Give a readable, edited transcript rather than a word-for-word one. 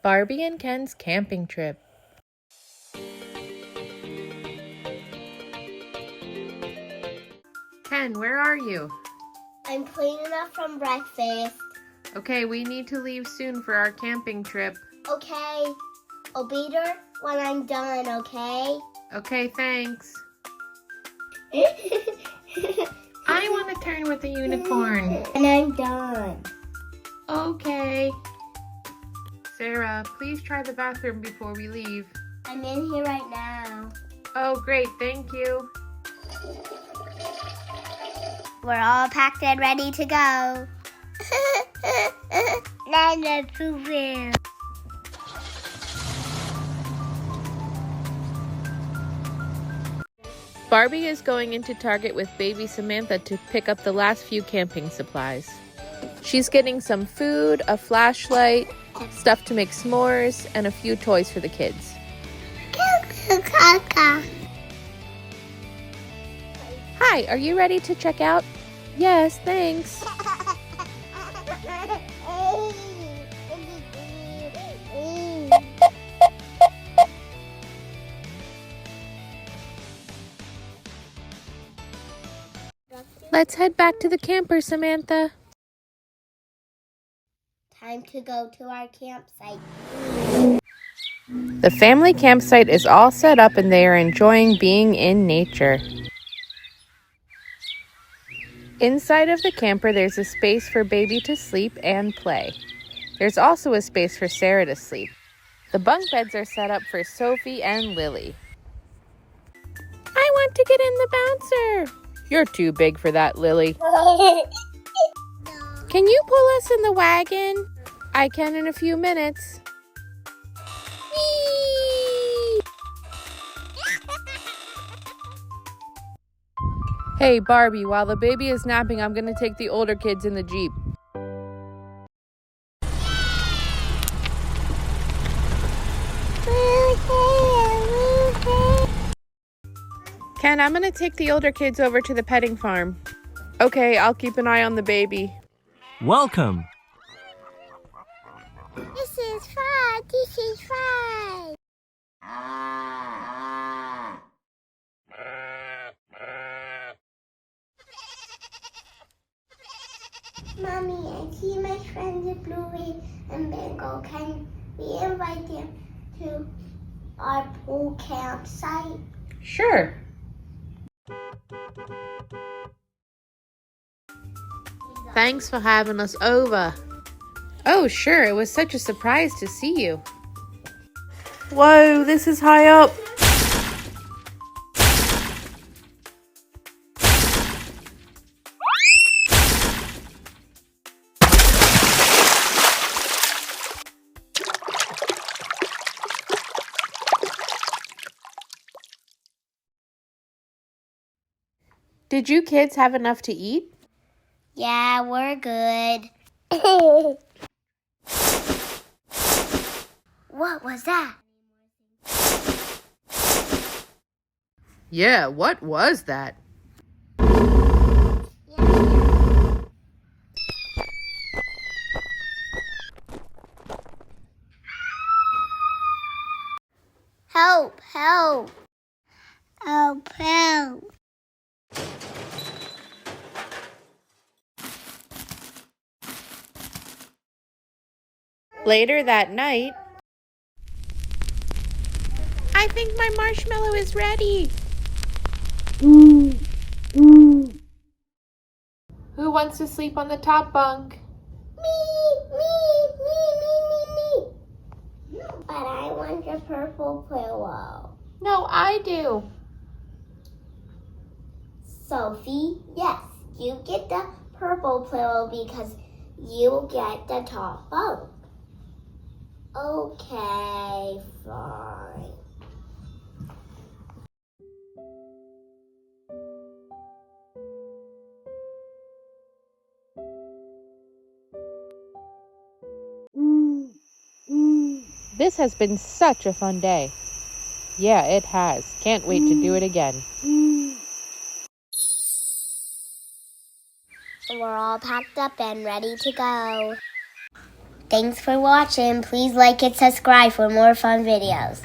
Barbie and Ken's camping trip. Ken, where are you? I'm cleaning up from breakfast. Okay, we need to leave soon for our camping trip. Okay. I'll be there when I'm done, okay? Okay, thanks. I want to turn with the unicorn. And I'm done. Okay. Sarah, please try the bathroom before we leave. I'm in here right now. Oh, great. Thank you. We're all packed and ready to go. Let's move in. Barbie is going into Target with baby Samantha to pick up the last few camping supplies. She's getting some food, a flashlight, stuff to make s'mores, and a few toys for the kids. Hi, are you ready to check out? Yes, thanks. Let's head back to the camper, Samantha. Time to go to our campsite. The family campsite is all set up and they are enjoying being in nature. Inside of the camper, there's a space for baby to sleep and play. There's also a space for Sarah to sleep. The bunk beds are set up for Sophie and Lily. I want to get in the bouncer. You're too big for that, Lily. Can you pull us in the wagon? I can in a few minutes. Whee! Hey, Barbie, while the baby is napping, I'm going to take the older kids in the Jeep. Ken, I'm going to take the older kids over to the petting farm. Okay, I'll keep an eye on the baby. Welcome. This is fun. This is fun. Mommy, I see my friends Bluey and Bingo. Can we invite them to our pool campsite? Sure. Thanks for having us over. Oh, sure. It was such a surprise to see you. Whoa, this is high up. Did you kids have enough to eat? Yeah, we're good. What was that? Yeah, what was that? Help, help. Help, help. Later that night, I think my marshmallow is ready. Who wants to sleep on the top bunk? Me. But I want the purple pillow. No, I do. Sophie, yes, you get the purple pillow because you get the top bunk. Okay, fine. This has been such a fun day. Yeah, it has. Can't wait to do it again. We're all packed up and ready to go. Thanks for watching. Please like and subscribe for more fun videos.